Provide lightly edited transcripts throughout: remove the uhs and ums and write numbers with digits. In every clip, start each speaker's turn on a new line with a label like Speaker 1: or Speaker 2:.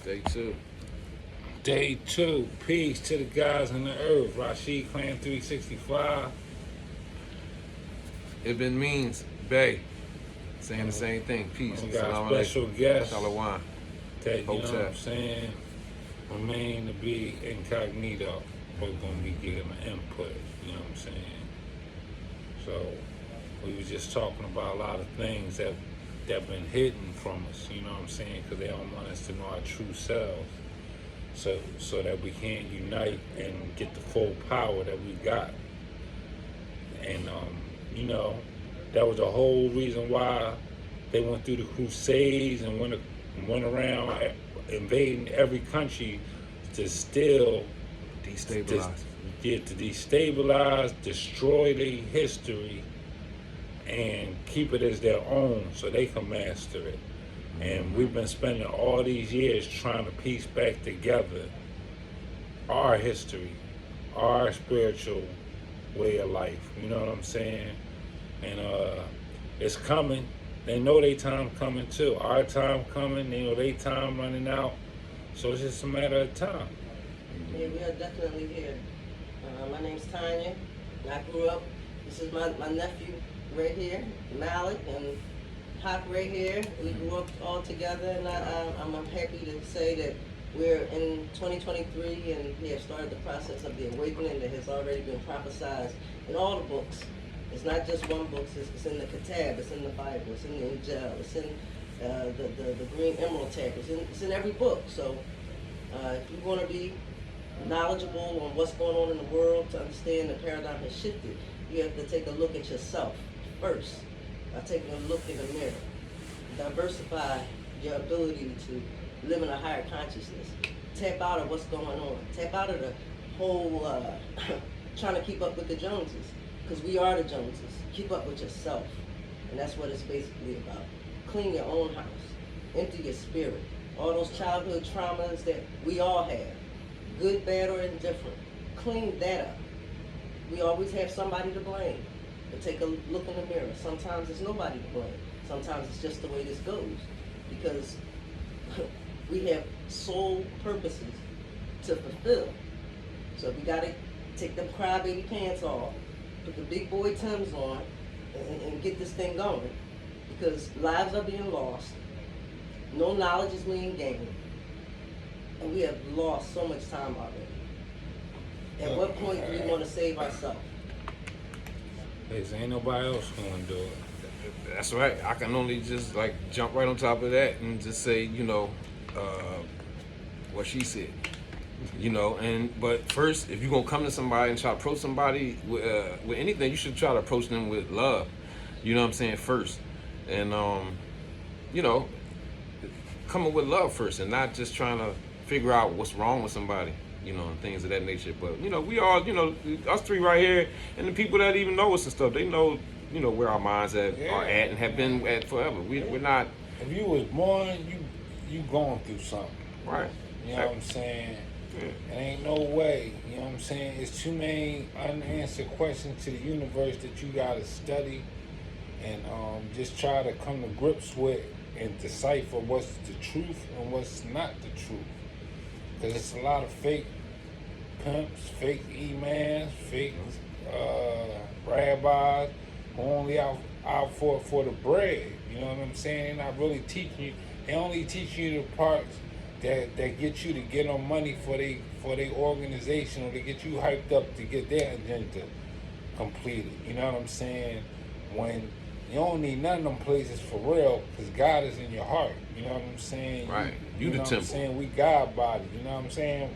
Speaker 1: Day two.
Speaker 2: Day two. Peace to the guys on the earth. Rashid Clan 365.
Speaker 1: Ibn means Bay. Saying the same thing. Peace.
Speaker 2: We got a
Speaker 1: Salam
Speaker 2: special
Speaker 1: alaikum.
Speaker 2: guest
Speaker 1: Shalom.
Speaker 2: that, you know what I'm
Speaker 1: Hotep.
Speaker 2: saying, remain to be incognito. We're going to be giving input, you know what I'm saying? So, we was just talking about a lot of things that been hidden from us, you know what I'm saying? Because they don't want us to know our true selves. So that we can unite and get the full power that we got. And, you know, that was the whole reason why they went through the Crusades and went around invading every country to still
Speaker 1: Destabilize.
Speaker 2: to destabilize, destroy their history, and keep it as their own so they can master it. And we've been spending all these years trying to piece back together our history, our spiritual way of life. You know what I'm saying? And it's coming. They know their time coming too. Our time coming. They know their time running out. So it's just a matter of time.
Speaker 3: Yeah, we are definitely here. My name's Tanya. I grew up. This is my nephew right here, Malik, and Hawk right here. We grew up all together, and I'm happy to say that we're in 2023 and we have started the process of the awakening that has already been prophesied in all the books. It's not just one book, it's in the Kitab, it's in the Bible, it's in the Injil, it's in the Green Emerald Tab, it's in every book. So if you want to be knowledgeable on what's going on in the world, to understand the paradigm has shifted, you have to take a look at yourself first by taking a look in the mirror. Diversify your ability to live in a higher consciousness. Tap out of what's going on. Tap out of the whole trying to keep up with the Joneses, because we are the Joneses. Keep up with yourself, and that's what it's basically about. Clean your own house. Empty your spirit. All those childhood traumas that we all have, good, bad, or indifferent. Clean that up. We always have somebody to blame. But take a look in the mirror. Sometimes it's nobody to blame. Sometimes it's just the way this goes. Because we have soul purposes to fulfill. So we gotta take them crybaby pants off, put the big boy Timbs on, and get this thing going. Because lives are being lost. No knowledge is being gained. And we have lost so much time already. At what point do we want to save ourselves?
Speaker 2: Ain't nobody else gonna do it.
Speaker 1: That's right. I can only just like jump right on top of that and just say, what she said. But first, if you're gonna come to somebody and try to approach somebody with anything, you should try to approach them with love. You know what I'm saying? First, and coming with love first, and not just trying to figure out what's wrong with somebody, and things of that nature. But we all, us three right here, and the people that even know us and stuff, they know, where our minds are at and have been at forever. We're not.
Speaker 2: If you was born, you going through something.
Speaker 1: Right.
Speaker 2: You know what I'm saying?
Speaker 1: Yeah.
Speaker 2: It ain't no way. You know what I'm saying? It's too many unanswered questions to the universe that you gotta study and just try to come to grips with and decipher what's the truth and what's not the truth. Because it's a lot of fake pimps, fake imams, fake rabbis who only out for the bread. You know what I'm saying? They're not really teaching you. They only teach you the parts that get you to get on money for they organization, or to get you hyped up to get their agenda completed. You know what I'm saying? When you don't need none of them places for real, because God is in your heart. You know what I'm saying?
Speaker 1: Right.
Speaker 2: You
Speaker 1: the
Speaker 2: know
Speaker 1: temple.
Speaker 2: what I'm saying? We God body. You know what I'm saying?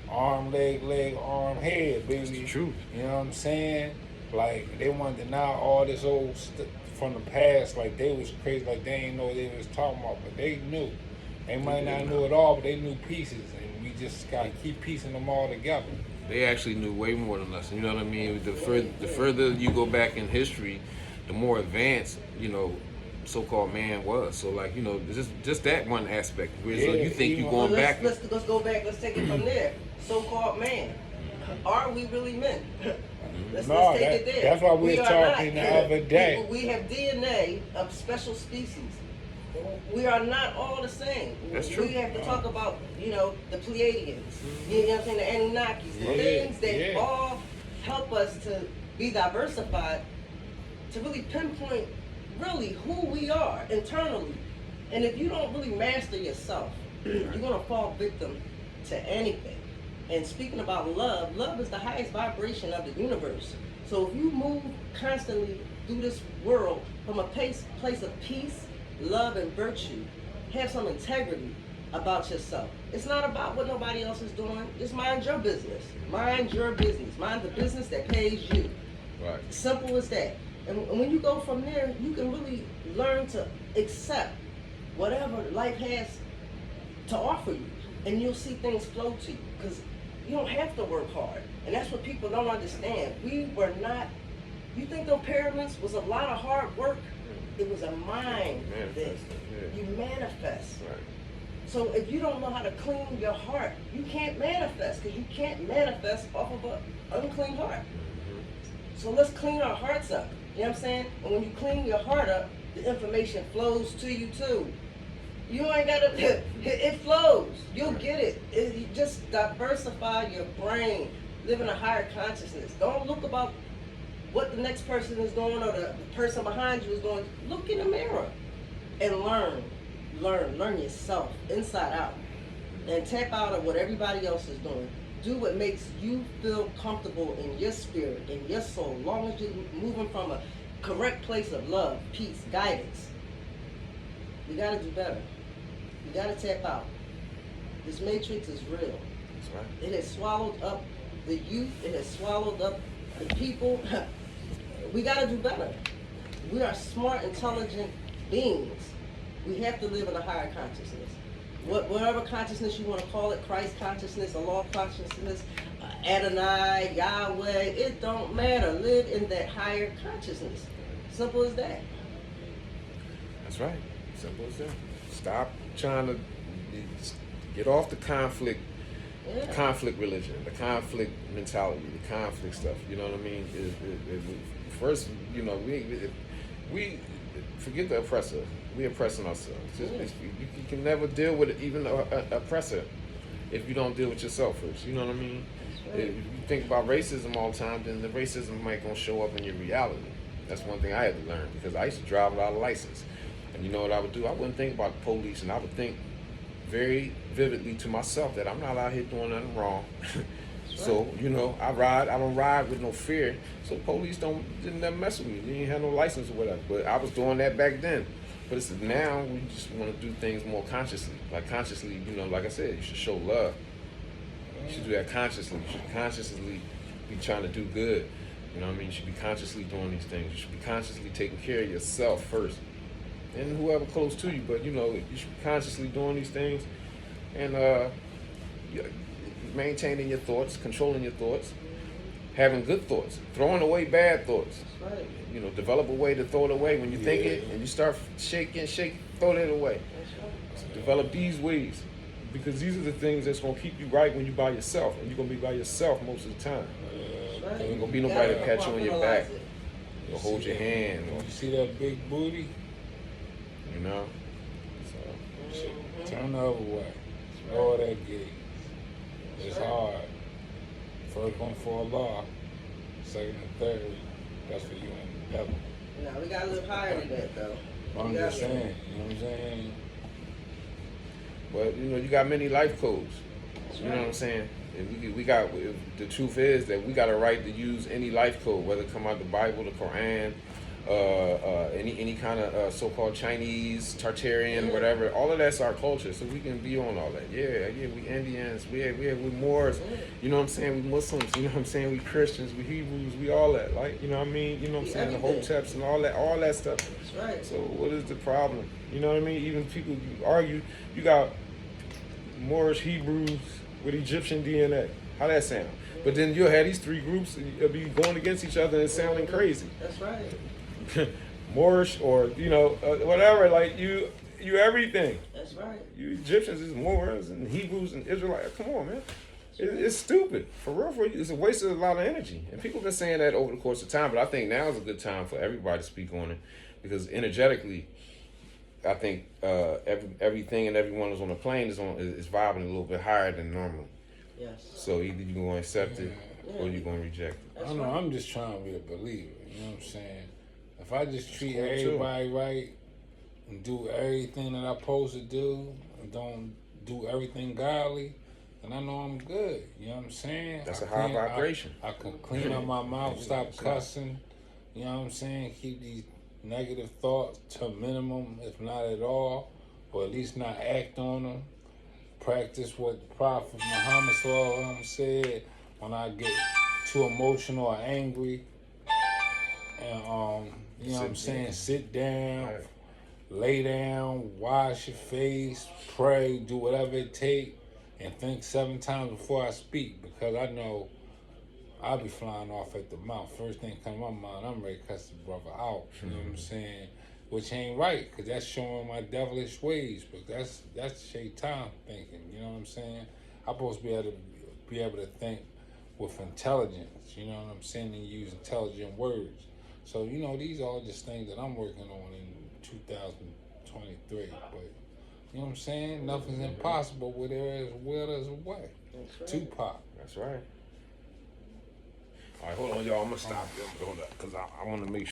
Speaker 2: Arm, leg, arm, head, baby.
Speaker 1: That's the truth.
Speaker 2: You know what I'm saying? Like, they want to deny all this old stuff from the past, like they was crazy, like they ain't know what they was talking about, but they knew. They might not know it all, but they knew pieces, and we just gotta keep piecing them all together.
Speaker 1: They actually knew way more than us. You know what I mean? The further you go back in history, the more advanced, so-called man was. So like, just that one aspect. Where so you think you're going back.
Speaker 3: Let's go back. Let's take it from there. So-called man. Are we really men? Let's take it there.
Speaker 2: That's why we were talking the other day.
Speaker 3: We have DNA of special species. we are not all the same.
Speaker 1: That's true.
Speaker 3: We have to talk about, the Pleiadians, you know what I'm saying, the Anunnakis, the
Speaker 2: Yeah,
Speaker 3: things that
Speaker 2: yeah.
Speaker 3: all help us to be diversified, to really pinpoint really who we are internally. And if you don't really master yourself, you're going to fall victim to anything. And speaking about love, love is the highest vibration of the universe. So if you move constantly through this world from a place of peace, love, and virtue, have some integrity about yourself. It's not about what nobody else is doing. Just mind your business. Mind your business. Mind the business that pays you.
Speaker 1: Right.
Speaker 3: Simple as that. And when you go from there, you can really learn to accept whatever life has to offer you. And you'll see things flow to you. Because you don't have to work hard. And that's what people don't understand. We were not, you think those pyramids was a lot of hard work? It was a mind thing. You manifest.
Speaker 1: Right.
Speaker 3: So if you don't know how to clean your heart, you can't manifest, because you can't manifest off of an unclean heart. So let's clean our hearts up. You know what I'm saying? And when you clean your heart up, the information flows to you too. You ain't gotta, it flows. You'll get it. You just diversify your brain. Live in a higher consciousness. Don't look about what the next person is doing or the person behind you is doing. Look in the mirror and learn yourself inside out, and tap out of what everybody else is doing. Do what makes you feel comfortable in your spirit, in your soul, as long as you're moving from a correct place of love, peace, guidance. You gotta do better. You gotta tap out. This matrix is real.
Speaker 1: That's right.
Speaker 3: It has swallowed up the youth. It has swallowed up the people. We gotta do better. We are smart, intelligent beings. We have to live in a higher consciousness. Whatever consciousness you want to call it, Christ consciousness, Allah consciousness, Adonai, Yahweh, it don't matter. Live in that higher consciousness. Simple as that.
Speaker 1: That's right. Simple as that. Stop trying to get off the conflict religion, the conflict mentality, the conflict stuff. You know what I mean? First, we forget the oppressor. We oppressing ourselves. You can never deal with even an oppressor if you don't deal with yourself first. You know what I mean?
Speaker 3: Right.
Speaker 1: If you think about racism all the time, then the racism might gonna show up in your reality. That's one thing I had to learn, because I used to drive without a license. And you know what I would do? I wouldn't think about the police, and I would think very vividly to myself that I'm not out here doing nothing wrong. So, I don't ride with no fear. So police didn't never mess with me. They didn't have no license or whatever. But I was doing that back then. But it's now we just want to do things more consciously. Like consciously, like I said, you should show love. You should do that consciously. You should consciously be trying to do good. You know what I mean? You should be consciously doing these things. You should be consciously taking care of yourself first. And whoever close to you. But, you should be consciously doing these things. And maintaining your thoughts, controlling your thoughts, having good thoughts, throwing away bad thoughts.
Speaker 3: That's right.
Speaker 1: Develop a way to throw it away when you think it, and you start shaking, throw it away.
Speaker 3: That's right.
Speaker 1: So develop these ways, because these are the things that's gonna keep you right when you're by yourself, and you're gonna be by yourself most of the time.
Speaker 3: That's right.
Speaker 1: There ain't gonna be nobody to pat you on your back,
Speaker 3: Compartmentalize
Speaker 1: or hold your hand, or
Speaker 2: You see that big booty?
Speaker 1: So
Speaker 3: it.
Speaker 2: Turn the other way. Lower that gate. It's hard. First one for Allah, second and third, that's for you and the devil.
Speaker 3: No, we gotta live higher than that, though.
Speaker 2: I'm
Speaker 3: We
Speaker 2: just
Speaker 3: gotta live-
Speaker 2: saying, you know what I'm saying?
Speaker 1: But you got many life codes.
Speaker 3: That's
Speaker 1: You know what I'm
Speaker 3: right.
Speaker 1: saying? And we got. The truth is that we got a right to use any life code, whether it come out the Bible, the Quran, any kind of so-called Chinese, Tartarian,
Speaker 3: Yeah.
Speaker 1: whatever. All of that's our culture, so we can be on all that. Yeah, we Indians, we Moors.
Speaker 3: Yeah.
Speaker 1: You know what I'm saying? We Muslims. You know what I'm saying? We Christians, we Hebrews, we all that. Like, you know what I mean? You know what I'm
Speaker 3: We
Speaker 1: saying? The
Speaker 3: everything.
Speaker 1: Hoteps and all that stuff.
Speaker 3: That's right.
Speaker 1: So what is the problem? You know what I mean? Even people argue. You got Moorish Hebrews with Egyptian DNA. How that sound? But then you'll have these three groups be going against each other and sounding crazy.
Speaker 3: That's right.
Speaker 1: Moorish or whatever. Like you everything.
Speaker 3: That's right.
Speaker 1: You Egyptians is Moors and Hebrews and Israelites. Come on, man. It's stupid. For real, it's a waste of a lot of energy. And people have been saying that over the course of time, but I think now is a good time for everybody to speak on it, because energetically, I think everything and everyone that's on the plane is vibing a little bit higher than normal.
Speaker 3: Yes.
Speaker 1: So either you're gonna accept it or
Speaker 3: Yeah.
Speaker 1: you're gonna reject it.
Speaker 3: That's
Speaker 2: I don't know.
Speaker 3: right.
Speaker 2: I'm just trying to be a believer. You know what I'm saying? If I just treat
Speaker 1: cool, too.
Speaker 2: everybody right and do everything that I'm supposed to do and don't do everything godly, then I know I'm good. You know what I'm saying?
Speaker 1: That's
Speaker 2: I
Speaker 1: a high
Speaker 2: clean-
Speaker 1: vibration.
Speaker 2: I can clean up my mouth, stop
Speaker 1: It's not.
Speaker 2: cussing. You know what I'm saying? Keep these negative thoughts to a minimum, if not at all, or at least not act on them. Practice what Prophet Muhammad SAW said: when I get too emotional or angry, and you know what I'm saying, sit down,
Speaker 1: Right.
Speaker 2: lay down, wash your face, pray, do whatever it take, and think 7 times before I speak, because I know I'll be flying off at the mouth. First thing come to my mind, I'm ready to cuss the brother out. You know what I'm saying? Which ain't right, because that's showing my devilish ways. But that's shaitan thinking. You know what I'm saying? I'm supposed to be able to think with intelligence. You know what I'm saying? And use intelligent words. So you know, these are all just things that I'm working on in 2023. But you know what I'm saying? Nothing's impossible where there is will, there's a way.
Speaker 3: That's right.
Speaker 2: Tupac.
Speaker 1: That's right. All right, hold on, y'all. I'm gonna stop. Hold up, because I want to make sure.